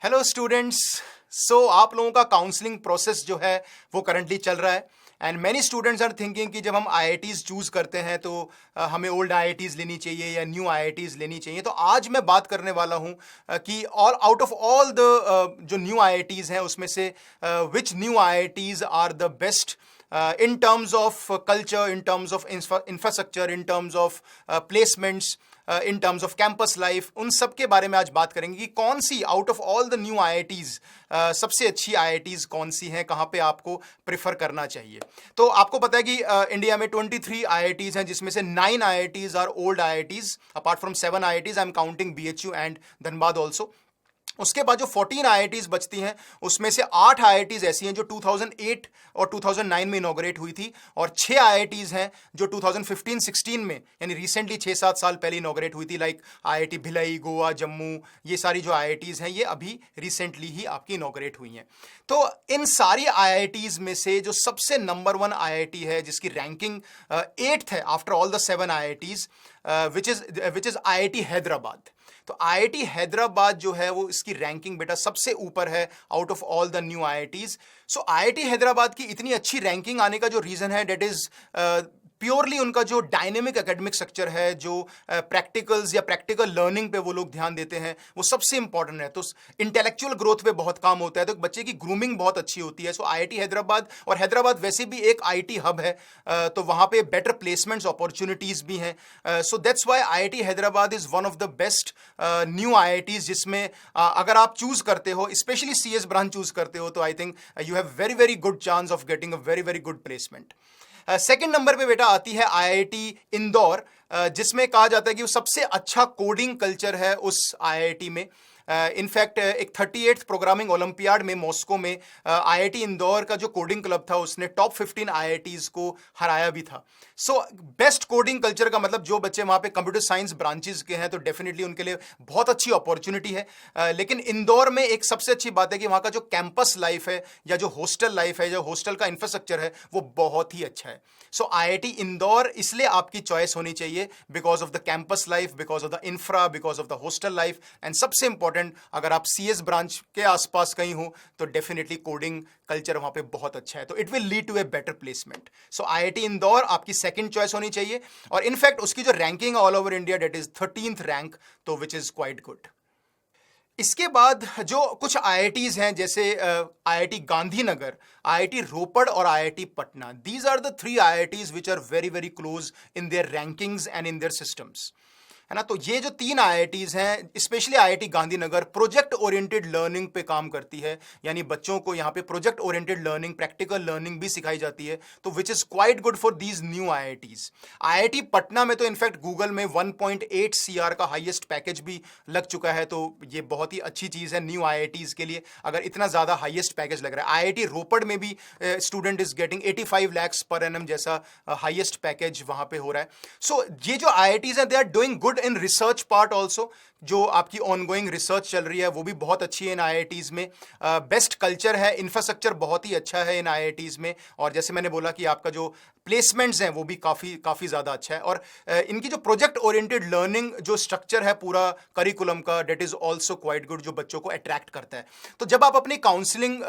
Hello students. सो आप लोगों का काउंसलिंग प्रोसेस जो है वो करंटली चल रहा है and many students are thinking कि जब हम आईआईटीज़ चूज़ करते हैं तो हमें ओल्ड आईआईटीज़ लेनी चाहिए या न्यू आईआईटीज़ लेनी चाहिए। तो आज मैं बात करने वाला हूँ कि all out of all the जो न्यू आईआईटीज़ हैं उसमें से which new IITs are the best in terms of culture, in terms of infrastructure, in terms of placements, in terms off campus life, उन सब के बारे में आज बात करेंगे कि कौन सी out of all the new IITs सबसे अच्छी आईआईटीज़ कौन सी हैं, कहाँ पे आपको प्रिफर करना चाहिए। तो आपको पता है कि इंडिया में 23 आईआईटीज़ हैं जिसमें से 9 IITs are old IITs apart from 7 IITs. I am counting BHU and Dhanbad also. उसके बाद जो 14 आईआईटीज़ बचती हैं उसमें से 8 आईआईटीज़ ऐसी हैं जो 2008 और 2009 में इनॉग्रेट हुई थी और 6 आईआईटीज़ हैं जो 2015-16 में यानी रिसेंटली 6-7 साल पहले इनॉग्रेट हुई थी, लाइक आईआईटी भिलाई, गोवा, जम्मू। ये सारी जो आईआईटीज़ हैं ये अभी रिसेंटली ही आपकी इनॉग्रेट हुई हैं। तो इन सारी आईआईटीज़ में से जो सबसे नंबर 1 आईआईटी है जिसकी रैंकिंग 8th है after all the 7 IITs, which is IIT Hyderabad. तो आईआईटी हैदराबाद जो है वो इसकी रैंकिंग बेटा सबसे ऊपर है out of all the new IITs. So IIT Hyderabad की इतनी अच्छी रैंकिंग आने का जो रीज़न है डेट इज़ प्योरली उनका जो डायनेमिक एकेडमिक स्ट्रक्चर है, जो प्रैक्टिकल्स या प्रैक्टिकल लर्निंग पे वो लोग ध्यान देते हैं, वो सबसे इंपॉर्टेंट है। तो इंटेलेक्चुअल ग्रोथ पे बहुत काम होता है, तो बच्चे की ग्रूमिंग बहुत अच्छी होती है। सो आईआईटी हैदराबाद, और हैदराबाद वैसे भी एक आईटी हब है, तो वहाँ पे बेटर प्लेसमेंट्स अपॉर्चुनिटीज़ भी हैं। So that's why IIT Hyderabad is one of the best new IITs जिसमें अगर आप चूज़ करते हो, स्पेशली सीएस ब्रांच चूज़ करते हो, तो I think you have very very good chance of getting a very very good placement. Second number पे बेटा आती है आईआईटी इंदौर, जिसमें कहा जाता है कि वो सबसे अच्छा कोडिंग कल्चर है उस आईआईटी में। इनफैक्ट एक 38th प्रोग्रामिंग ओलंपियाड में मॉस्को में आईआईटी इंदौर का जो कोडिंग क्लब था उसने टॉप 15 आईआईटीज़ को हराया भी था। सो बेस्ट कोडिंग कल्चर का मतलब जो बच्चे वहाँ पे कंप्यूटर साइंस ब्रांचेज के हैं तो डेफिनेटली उनके लिए बहुत अच्छी अपॉर्चुनिटी है। लेकिन इंदौर में एक सबसे अच्छी बात है कि वहाँ का जो कैंपस लाइफ है या जो हॉस्टल लाइफ है, जो हॉस्टल का इंफ्रास्ट्रक्चर है, वो बहुत ही अच्छा है। सो आईआईटी इंदौर इसलिए आपकी चॉइस होनी चाहिए because of the campus life, because of the infra, because of the hostel life, and सबसे इंपॉर्टेंट अगर आप सीएस ब्रांच के आसपास कहीं हो तो डेफिनेटली कोडिंग कल्चर वहां पे बहुत अच्छा है, तो it will lead to a better placement. So IIT Indore आपकी सेकंड चॉइस होनी चाहिए, और इनफैक्ट उसकी जो ranking all over India that is 13th rank, तो विच इज क्वाइट गुड। इसके बाद जो कुछ आईआईटीज़ हैं जैसे आईआईटी गांधीनगर, आईआईटी रोपड़ और IIT Patna, these are the 3 IITs which are very very close in their rankings and in their systems, है ना। तो ये जो 3 आईआईटीज़ हैं, specially IIT Gandhinagar project oriented learning पे काम करती है, यानी बच्चों को यहाँ पे project oriented learning, practical learning भी सिखाई जाती है, तो which is quite good for these new IITs. IIT Patna में तो इनफैक्ट गूगल में 1.8 CR का हाईएस्ट पैकेज भी लग चुका है, तो ये बहुत ही अच्छी चीज़ है न्यू आईआईटीज़ के लिए अगर इतना ज़्यादा हाईएस्ट पैकेज लग रहा है। आईआईटी रोपड़ में भी student is getting 85 lakhs per annum जैसा हाईएस्ट पैकेज वहाँ पे हो रहा है। सो ये जो आईआईटीज़ हैं they are doing good in research part also, जो आपकी ऑनगोइंग रिसर्च चल रही है वो भी बहुत अच्छी है इन आईआईटीज़ में। बेस्ट कल्चर है, इंफ्रास्ट्रक्चर बहुत ही अच्छा है इन आईआईटीज़ में, और जैसे मैंने बोला कि आपका जो प्लेसमेंट्स हैं वो भी काफ़ी ज़्यादा अच्छा है, और इनकी जो प्रोजेक्ट ओरिएंटेड लर्निंग जो स्ट्रक्चर है पूरा करिकुलम का, that is also quite good, जो बच्चों को अट्रैक्ट करता है। तो जब आप अपनी काउंसलिंग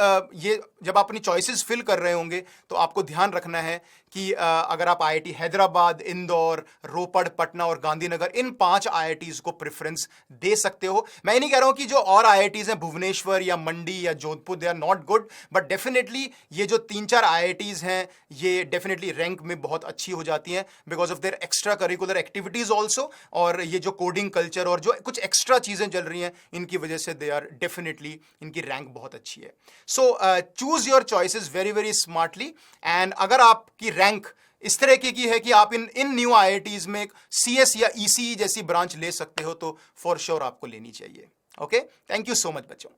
जब आप अपनी चॉइसेस फिल कर रहे होंगे तो आपको ध्यान रखना है कि अगर आप आईआईटी हैदराबाद, इंदौर, रोपड़, पटना और गांधीनगर, इन 5 आईआईटीज़ को प्रेफरेंस दे सकते हो। मैं ये नहीं कह रहा हूं कि जो और आईआईटीज़ हैं भुवनेश्वर या मंडी या Jodhpur, they are not good, but definitely ये जो 3-4 आईआईटीज़ हैं ये डेफिनेटली रैंक में बहुत अच्छी हो जाती हैं because of their extra curricular activities also, और ये जो कोडिंग कल्चर और जो कुछ एक्स्ट्रा चीज़ें चल रही हैं इनकी वजह से दे आर डेफिनेटली, इनकी रैंक बहुत अच्छी है। सो choose your choices very very smartly, and अगर आपकी रैंक इस तरह की है कि आप इन न्यू आईआईटीज़ में सीएस या ईसीई जैसी ब्रांच ले सकते हो तो फॉर श्योर आपको लेनी चाहिए। Okay, thank you so much बच्चों।